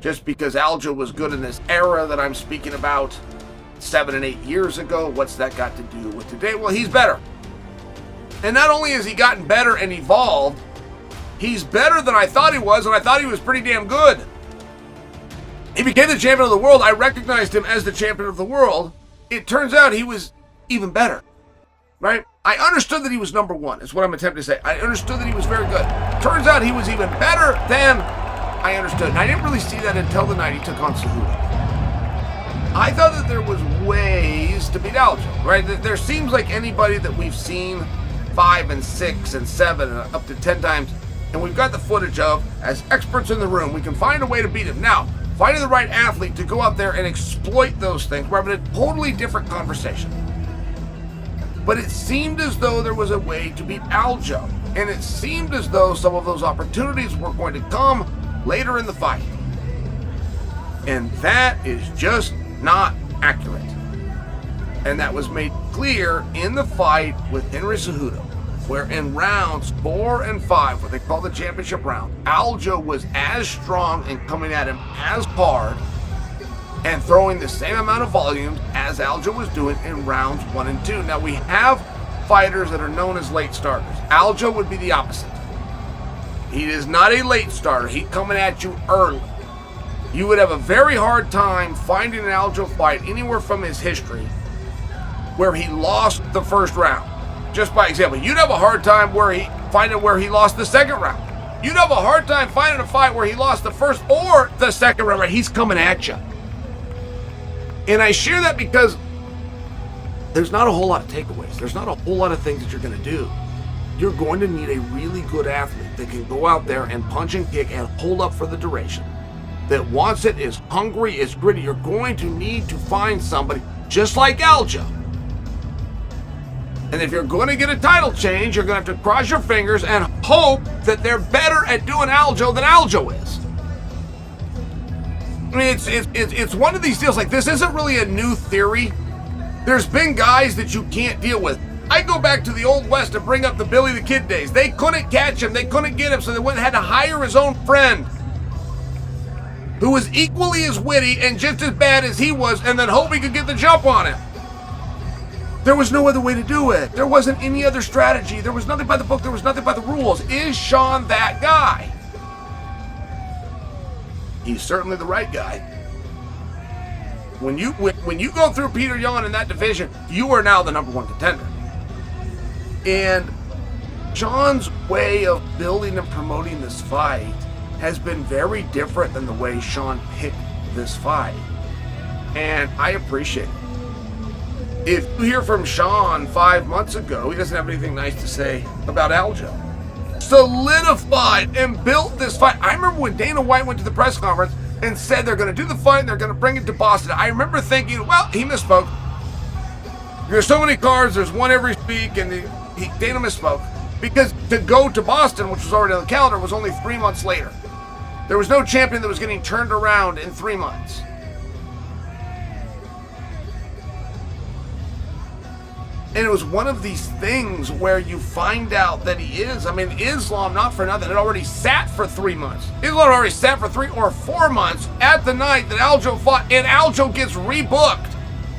just because Aljo was good in this era that I'm speaking about 7 and 8 years ago. What's that got to do with today? Well, he's better. And not only has he gotten better and evolved, he's better than I thought he was, and I thought he was pretty damn good. He became the champion of the world. I recognized him as the champion of the world. It turns out he was even better, right? I understood that he was number one, is what I'm attempting to say. I understood that he was very good. Turns out he was even better than I understood. And I didn't really see that until the night he took on Suga. I thought that there was ways to beat Aljo, right? There seems like anybody that we've seen 5 and 6 and 7 and up to 10 times, and we've got the footage of, as experts in the room, we can find a way to beat him. Now, finding the right athlete to go out there and exploit those things, we're having a totally different conversation. But it seemed as though there was a way to beat Aljo, and it seemed as though some of those opportunities were going to come later in the fight. And that is just not accurate. And that was made clear in the fight with Henry Cejudo, where in rounds 4 and 5, what they call the championship round, Aljo was as strong and coming at him as hard and throwing the same amount of volume as Aljo was doing in rounds 1 and 2. Now, we have fighters that are known as late starters. Aljo would be the opposite. He is not a late starter. He's coming at you early. You would have a very hard time finding an Aljo fight anywhere from his history where he lost the first round. Just by example, you'd have a hard time finding where he lost the second round. You'd have a hard time finding a fight where he lost the first or the second round. Right? He's coming at you. And I share that because there's not a whole lot of takeaways. There's not a whole lot of things that you're going to do. You're going to need a really good athlete that can go out there and punch and kick and hold up for the duration, that wants it, is hungry, is gritty. You're going to need to find somebody just like Aljo. And if you're going to get a title change, you're going to have to cross your fingers and hope that they're better at doing Aljo than Aljo is. I mean, it's one of these deals. Like, this isn't really a new theory. There's been guys that you can't deal with. I go back to the Old West and bring up the Billy the Kid days. They couldn't catch him. They couldn't get him, so they went and had to hire his own friend who was equally as witty and just as bad as he was, and then hope he could get the jump on him. There was no other way to do it. There wasn't any other strategy. There was nothing by the book. There was nothing by the rules. Is Sean that guy? He's certainly the right guy. When you go through Peter Yan in that division, you are now the number one contender. And Sean's way of building and promoting this fight has been very different than the way Sean picked this fight. And I appreciate it. If you hear from Sean 5 months ago, he doesn't have anything nice to say about Aljo. Solidified and built this fight. I remember when Dana White went to the press conference and said they're going to do the fight and they're going to bring it to Boston. I remember thinking, well, he misspoke. There's so many cards, there's one every week, and Dana misspoke. Because to go to Boston, which was already on the calendar, was only 3 months later. There was no champion that was getting turned around in 3 months. And it was one of these things where you find out that he is. I mean, Islam, not for nothing, had already sat for 3 months. Islam already sat for 3 or 4 months at the night that Aljo fought, and Aljo gets rebooked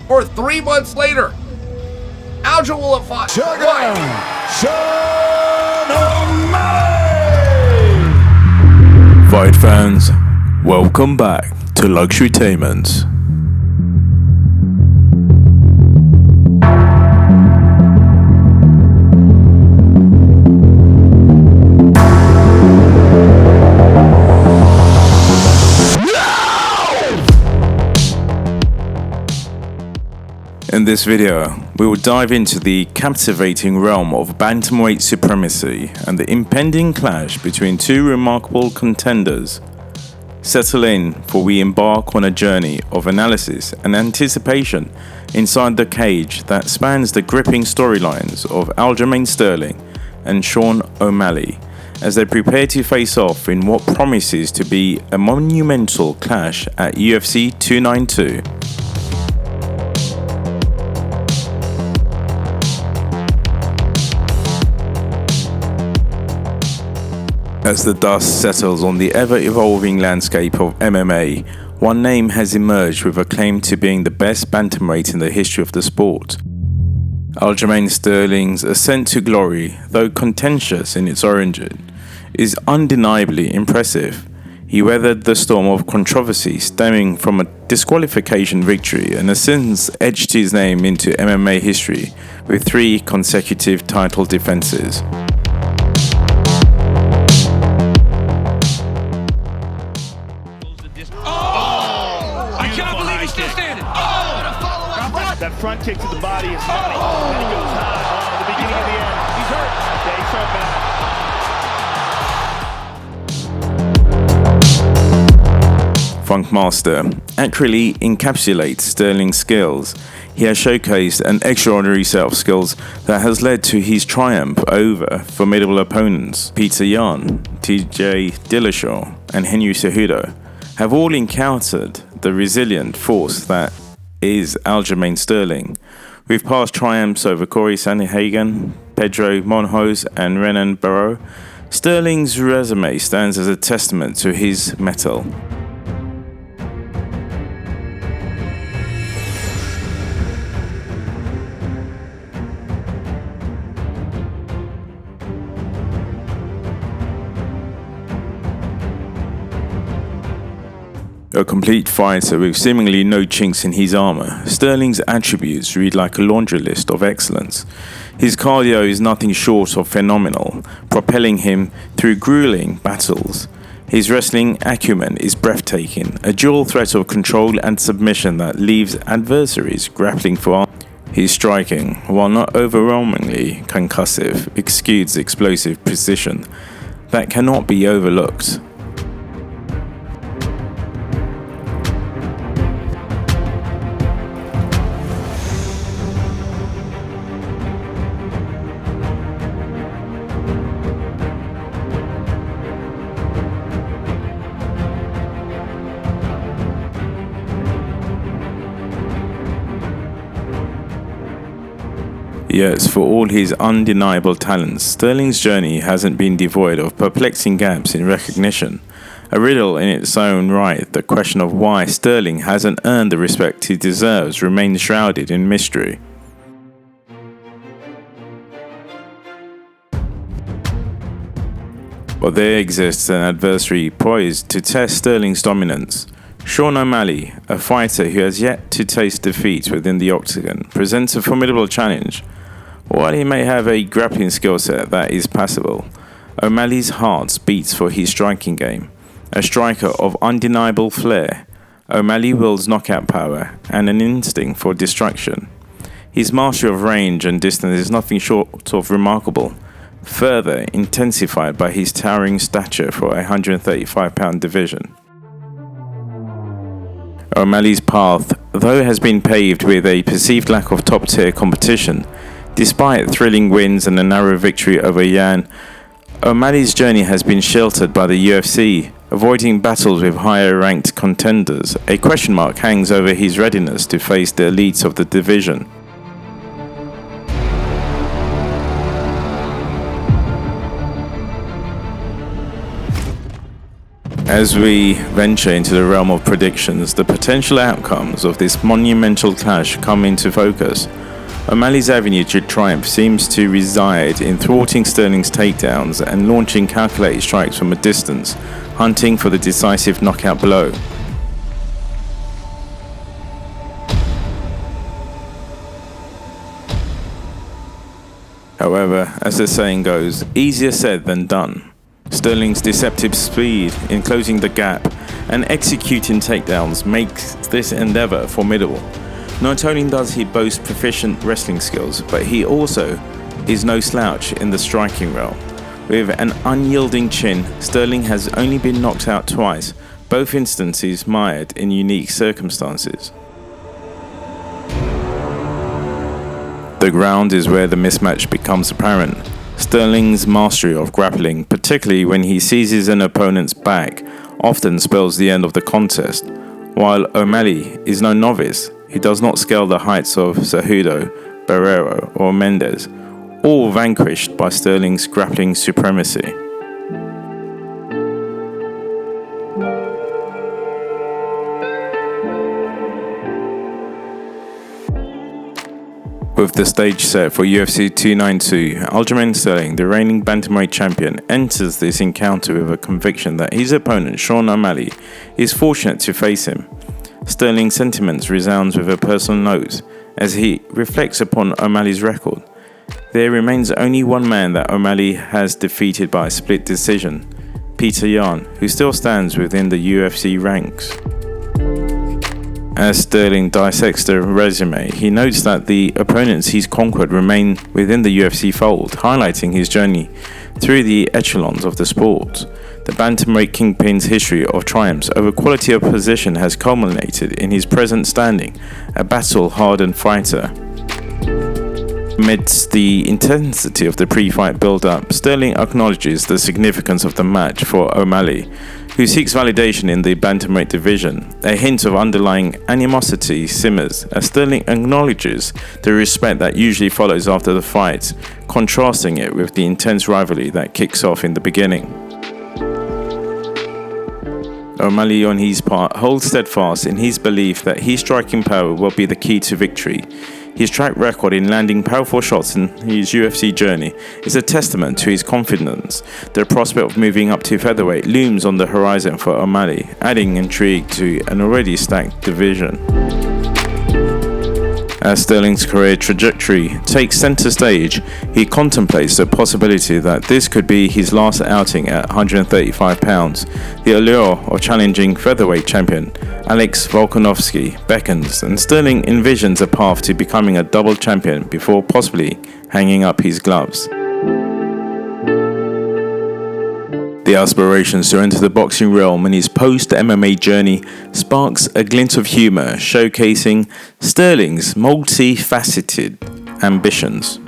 for 3 months later. Aljo will have fought Suga, O'Malley. Fight fans, welcome back to Luxury Tainment. In this video, we will dive into the captivating realm of bantamweight supremacy and the impending clash between two remarkable contenders. Settle in, for we embark on a journey of analysis and anticipation inside the cage that spans the gripping storylines of Aljamain Sterling and Sean O'Malley as they prepare to face off in what promises to be a monumental clash at UFC 292. As the dust settles on the ever-evolving landscape of MMA, one name has emerged with a claim to being the best bantamweight in the history of the sport. Aljamain Sterling's ascent to glory, though contentious in its origin, is undeniably impressive. He weathered the storm of controversy stemming from a disqualification victory and has since etched his name into MMA history with 3 consecutive title defenses. That front kick to the body is money. Then he goes high on the beginning of the end. He's hurt. Yeah, he's hurt bad. Funkmaster accurately encapsulates Sterling's skills. He has showcased an extraordinary set of skills that has led to his triumph over formidable opponents. Peter Yan, TJ Dillashaw, and Henry Cejudo have all encountered the resilient force that is Aljamain Sterling. With past triumphs over Corey Sandhagen, Pedro Monjos, and Renan Barão, Sterling's resume stands as a testament to his mettle. A complete fighter with seemingly no chinks in his armor, Sterling's attributes read like a laundry list of excellence. His cardio is nothing short of phenomenal, propelling him through grueling battles. His wrestling acumen is breathtaking, a dual threat of control and submission that leaves adversaries grappling for. His striking, while not overwhelmingly concussive, exudes explosive precision that cannot be overlooked. Yes, for all his undeniable talents, Sterling's journey hasn't been devoid of perplexing gaps in recognition. A riddle in its own right, the question of why Sterling hasn't earned the respect he deserves remains shrouded in mystery. But there exists an adversary poised to test Sterling's dominance. Sean O'Malley, a fighter who has yet to taste defeat within the octagon, presents a formidable challenge. While he may have a grappling skill set that is passable, O'Malley's heart beats for his striking game. A striker of undeniable flair, O'Malley wields knockout power and an instinct for destruction. His mastery of range and distance is nothing short of remarkable, further intensified by his towering stature for a 135-pound division. O'Malley's path, though, has been paved with a perceived lack of top-tier competition. Despite thrilling wins and a narrow victory over Yan, O'Malley's journey has been sheltered by the UFC, avoiding battles with higher-ranked contenders. A question mark hangs over his readiness to face the elites of the division. As we venture into the realm of predictions, the potential outcomes of this monumental clash come into focus. O'Malley's avenue to triumph seems to reside in thwarting Sterling's takedowns and launching calculated strikes from a distance, hunting for the decisive knockout blow. However, as the saying goes, easier said than done. Sterling's deceptive speed in closing the gap and executing takedowns makes this endeavor formidable. Not only does he boast proficient wrestling skills, but he also is no slouch in the striking realm. With an unyielding chin, Sterling has only been knocked out twice, both instances mired in unique circumstances. The ground is where the mismatch becomes apparent. Sterling's mastery of grappling, particularly when he seizes an opponent's back, often spells the end of the contest. While O'Malley is no novice, he does not scale the heights of Cejudo, Barão, or Mendes, all vanquished by Sterling's grappling supremacy. With the stage set for UFC 292, Aljamain Sterling, the reigning bantamweight champion, enters this encounter with a conviction that his opponent, Sean O'Malley, is fortunate to face him. Sterling's sentiments resounds with a personal note as he reflects upon O'Malley's record. There remains only one man that O'Malley has defeated by split decision, Peter Yan, who still stands within the UFC ranks. As Sterling dissects the resume, he notes that the opponents he's conquered remain within the UFC fold, highlighting his journey through the echelons of the sport. The bantamweight kingpin's history of triumphs over quality of position has culminated in his present standing, a battle-hardened fighter. Amidst the intensity of the pre-fight build-up, Sterling acknowledges the significance of the match for O'Malley, who seeks validation in the bantamweight division. A hint of underlying animosity simmers as Sterling acknowledges the respect that usually follows after the fight, contrasting it with the intense rivalry that kicks off in the beginning. O'Malley, on his part, holds steadfast in his belief that his striking power will be the key to victory. His track record in landing powerful shots in his UFC journey is a testament to his confidence. The prospect of moving up to featherweight looms on the horizon for O'Malley, adding intrigue to an already stacked division. As Sterling's career trajectory takes center stage, he contemplates the possibility that this could be his last outing at 135 pounds. The allure of challenging featherweight champion Alex Volkanovski beckons, and Sterling envisions a path to becoming a double champion before possibly hanging up his gloves. The aspirations to enter the boxing realm in his post-MMA journey sparks a glint of humor, showcasing Sterling's multifaceted ambitions.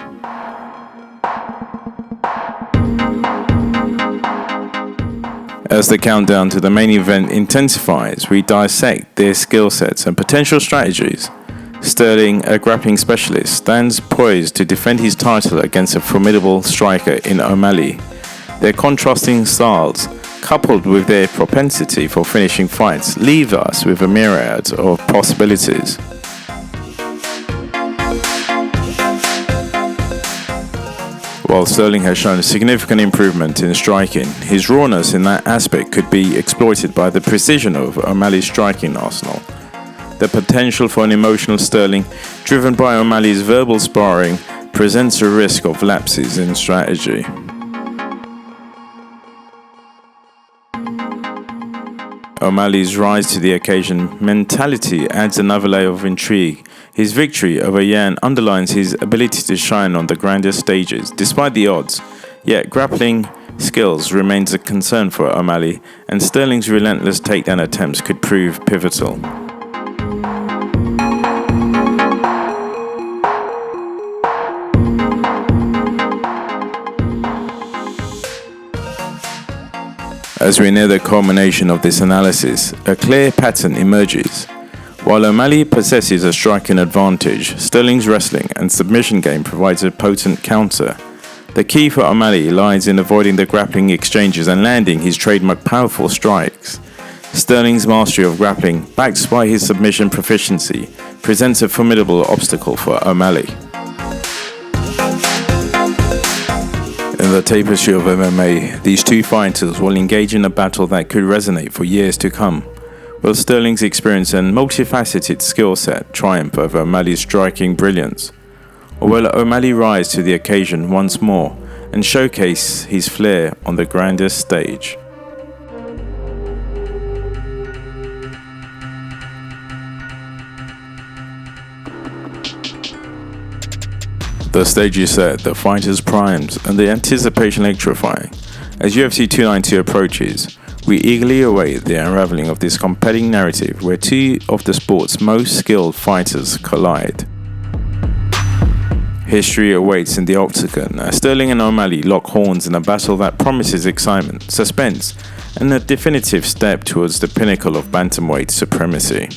As the countdown to the main event intensifies, we dissect their skill sets and potential strategies. Sterling, a grappling specialist, stands poised to defend his title against a formidable striker in O'Malley. Their contrasting styles, coupled with their propensity for finishing fights, leave us with a myriad of possibilities. While Sterling has shown significant improvement in striking, his rawness in that aspect could be exploited by the precision of O'Malley's striking arsenal. The potential for an emotional Sterling, driven by O'Malley's verbal sparring, presents a risk of lapses in strategy. O'Malley's rise to the occasion mentality adds another layer of intrigue. His victory over Yan underlines his ability to shine on the grandest stages, despite the odds. Yet grappling skills remains a concern for O'Malley, and Sterling's relentless takedown attempts could prove pivotal. As we near the culmination of this analysis, a clear pattern emerges. While O'Malley possesses a striking advantage, Sterling's wrestling and submission game provides a potent counter. The key for O'Malley lies in avoiding the grappling exchanges and landing his trademark powerful strikes. Sterling's mastery of grappling, backed by his submission proficiency, presents a formidable obstacle for O'Malley. In the tapestry of MMA, these two fighters will engage in a battle that could resonate for years to come. Will Sterling's experience and multifaceted skill set triumph over O'Malley's striking brilliance? Or will O'Malley rise to the occasion once more and showcase his flair on the grandest stage? The stage is set, the fight is primed, and the anticipation electrifying. As UFC 292 approaches, we eagerly await the unraveling of this compelling narrative where two of the sport's most skilled fighters collide. History awaits in the octagon as Sterling and O'Malley lock horns in a battle that promises excitement, suspense, and a definitive step towards the pinnacle of bantamweight supremacy.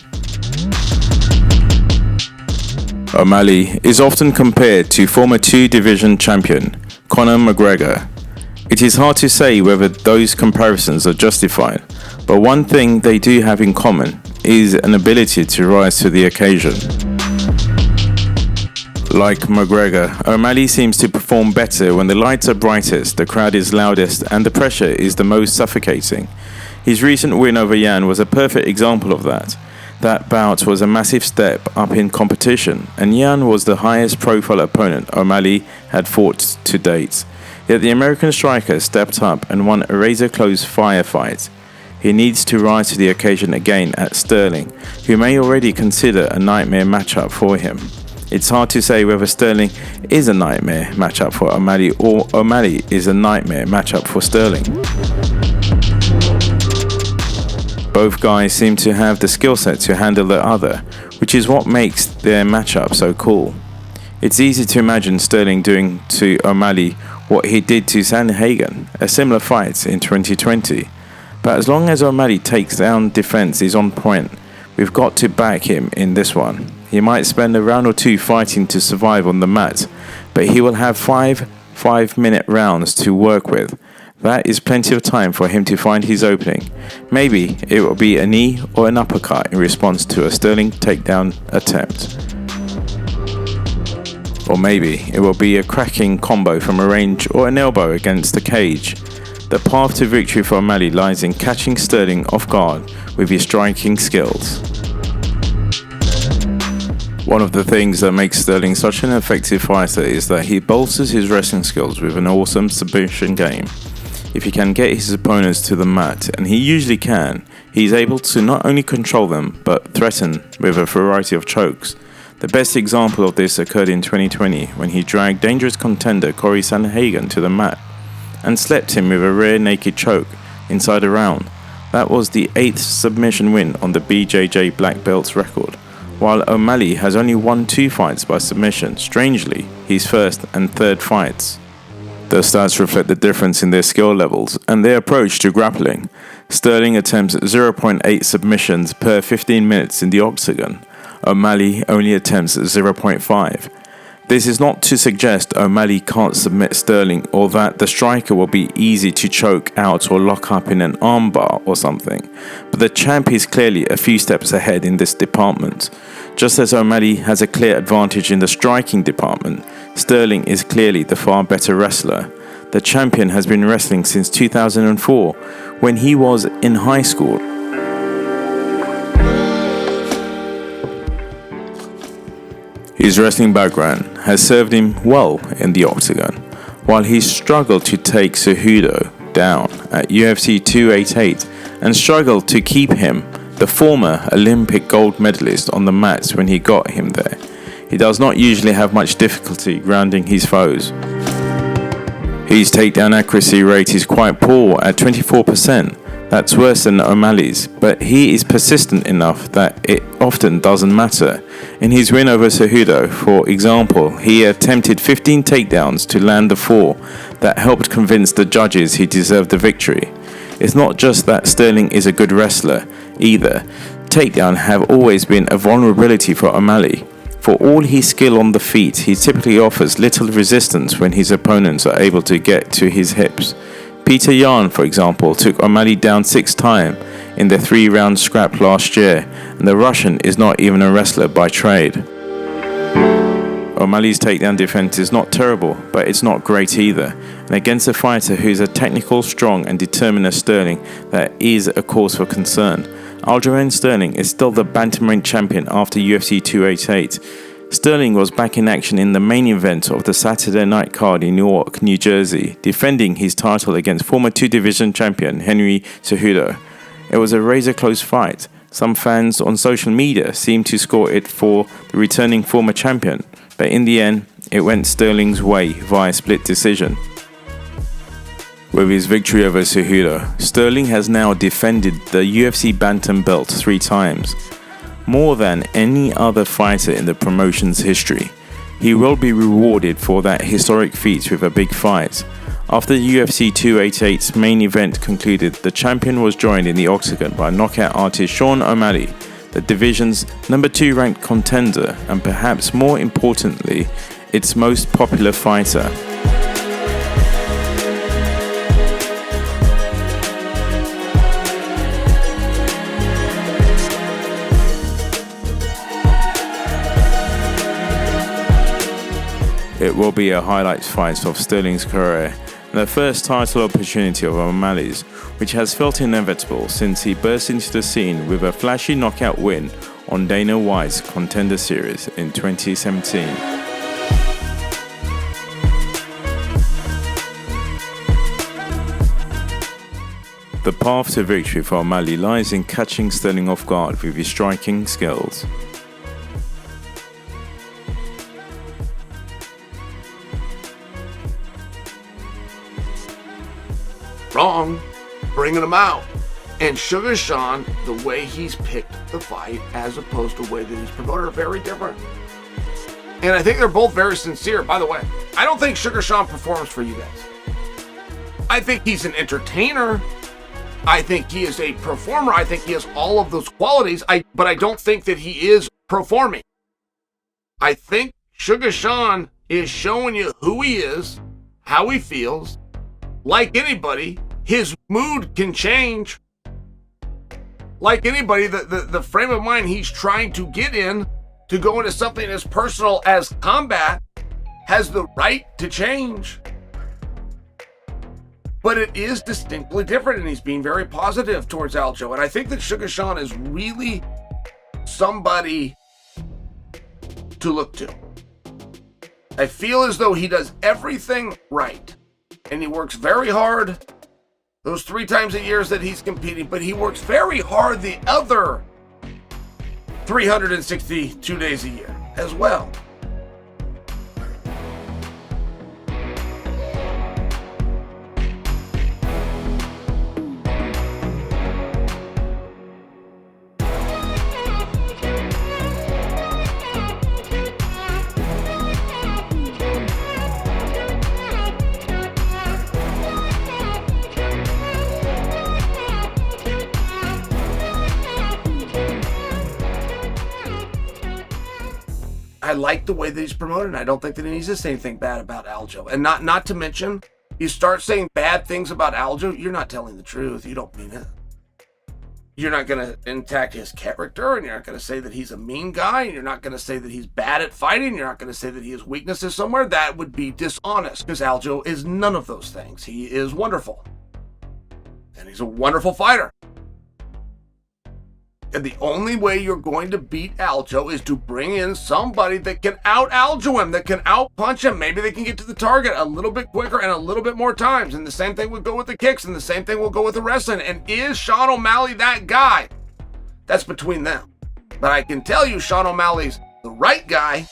O'Malley is often compared to former two-division champion Conor McGregor. It is hard to say whether those comparisons are justified, but one thing they do have in common is an ability to rise to the occasion. Like McGregor, O'Malley seems to perform better when the lights are brightest, the crowd is loudest, and the pressure is the most suffocating. His recent win over Jan was a perfect example of that. That bout was a massive step up in competition, and Jan was the highest profile opponent O'Malley had fought to date. Yet the American striker stepped up and won a razor-close firefight. He needs to rise to the occasion again at Sterling, who may already consider a nightmare matchup for him. It's hard to say whether Sterling is a nightmare matchup for O'Malley or O'Malley is a nightmare matchup for Sterling. Both guys seem to have the skill set to handle the other, which is what makes their matchup so cool. It's easy to imagine Sterling doing to O'Malley what he did to Sandhagen, a similar fight in 2020. But as long as O'Malley takes down defense is on point, we've got to back him in this one. He might spend a round or two fighting to survive on the mat, but he will have 5-minute rounds to work with. That is plenty of time for him to find his opening. Maybe it will be a knee or an uppercut in response to a Sterling takedown attempt. Or maybe it will be a cracking combo from a range or an elbow against the cage. The path to victory for O'Malley lies in catching Sterling off guard with his striking skills. One of the things that makes Sterling such an effective fighter is that he bolsters his wrestling skills with an awesome submission game. If he can get his opponents to the mat, and he usually can, he's able to not only control them, but threaten with a variety of chokes. The best example of this occurred in 2020 when he dragged dangerous contender Corey Sandhagen to the mat and slept him with a rare naked choke inside a round. That was the 8th submission win on the BJJ black belt's record. While O'Malley has only won 2 fights by submission, strangely, his first and third fights. The stats reflect the difference in their skill levels and their approach to grappling. Sterling attempts 0.8 submissions per 15 minutes in the octagon. O'Malley only attempts 0.5. This is not to suggest O'Malley can't submit Sterling or that the striker will be easy to choke out or lock up in an armbar or something, but the champ is clearly a few steps ahead in this department. Just as O'Malley has a clear advantage in the striking department, Sterling is clearly the far better wrestler. The champion has been wrestling since 2004, when he was in high school. His wrestling background has served him well in the octagon, while he struggled to take Cejudo down at UFC 288 and struggled to keep him, the former Olympic gold medalist, on the mats when he got him there. He does not usually have much difficulty grounding his foes. His takedown accuracy rate is quite poor at 24%. That's worse than O'Malley's, but he is persistent enough that it often doesn't matter. In his win over Cejudo, for example, he attempted 15 takedowns to land the 4 that helped convince the judges he deserved the victory. It's not just that Sterling is a good wrestler either. Takedown have always been a vulnerability for O'Malley. For all his skill on the feet, he typically offers little resistance when his opponents are able to get to his hips. Peter Yan, for example, took O'Malley down 6 times in the 3-round scrap last year, and the Russian is not even a wrestler by trade. O'Malley's takedown defense is not terrible, but it's not great either, and against a fighter who's as technical, strong and determined as Sterling, that is a cause for concern. Aljamain Sterling is still the bantamweight champion after UFC 288. Sterling was back in action in the main event of the Saturday night card in Newark, New Jersey, defending his title against former 2-division champion Henry Cejudo. It was a razor-close fight. Some fans on social media seemed to score it for the returning former champion, but in the end, it went Sterling's way via split decision. With his victory over Cejudo, Sterling has now defended the UFC bantam belt 3 times. More than any other fighter in the promotion's history. He will be rewarded for that historic feat with a big fight. After the UFC 288's main event concluded, the champion was joined in the octagon by knockout artist Sean O'Malley, the division's number 2 ranked contender and perhaps more importantly, its most popular fighter. It will be a highlight fight of Sterling's career and the first title opportunity of O'Malley's, which has felt inevitable since he burst into the scene with a flashy knockout win on Dana White's Contender Series in 2017. The path to victory for O'Malley lies in catching Sterling off guard with his striking skills. Wrong, bringing him out. And Suga Sean, the way he's picked the fight as opposed to the way that he's promoted are very different. And I think they're both very sincere. By the way, I don't think Suga Sean performs for you guys. I think he's an entertainer. I think he is a performer. I think he has all of those qualities. But I don't think that he is performing. I think Suga Sean is showing you who he is, how he feels. Like anybody, his mood can change. Like anybody, the frame of mind he's trying to get in to go into something as personal as combat has the right to change. But it is distinctly different, and he's being very positive towards Aljo. And I think that Suga Sean is really somebody to look to. I feel as though he does everything right. And he works very hard those 3 times a year that he's competing, but he works very hard the other 362 days a year as well. I like the way that he's promoted, and I don't think that he needs to say anything bad about Aljo. And not to mention, you start saying bad things about Aljo, you're not telling the truth. You don't mean it. You're not going to attack his character, and you're not going to say that he's a mean guy, and you're not going to say that he's bad at fighting. You're not going to say that he has weaknesses somewhere. That would be dishonest, because Aljo is none of those things. He is wonderful. And he's a wonderful fighter. And the only way you're going to beat Aljo is to bring in somebody that can out-Aljo him, that can out-punch him. Maybe they can get to the target a little bit quicker and a little bit more times. And the same thing would go with the kicks, and the same thing will go with the wrestling. And is Sean O'Malley that guy? That's between them. But I can tell you Sean O'Malley's the right guy.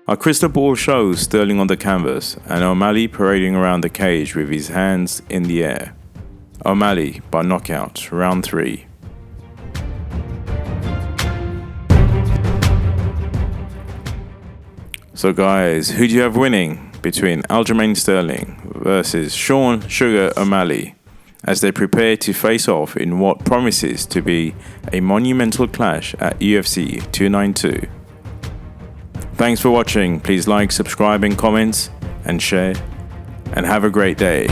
Our crystal ball shows Sterling on the canvas and O'Malley parading around the cage with his hands in the air. O'Malley by knockout, round 3. So guys, who do you have winning between Aljamain Sterling versus Sean Sugar O'Malley as they prepare to face off in what promises to be a monumental clash at UFC 292? Thanks for watching. Please like, subscribe, and comment, and share, and have a great day.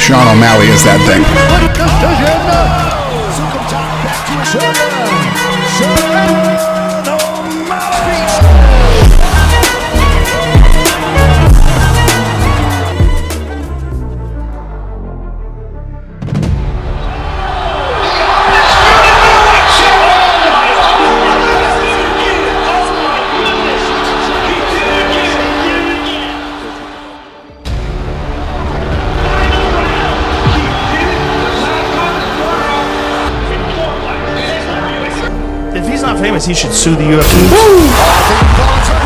Sean O'Malley is that thing. If he's not famous, he should sue the UFC.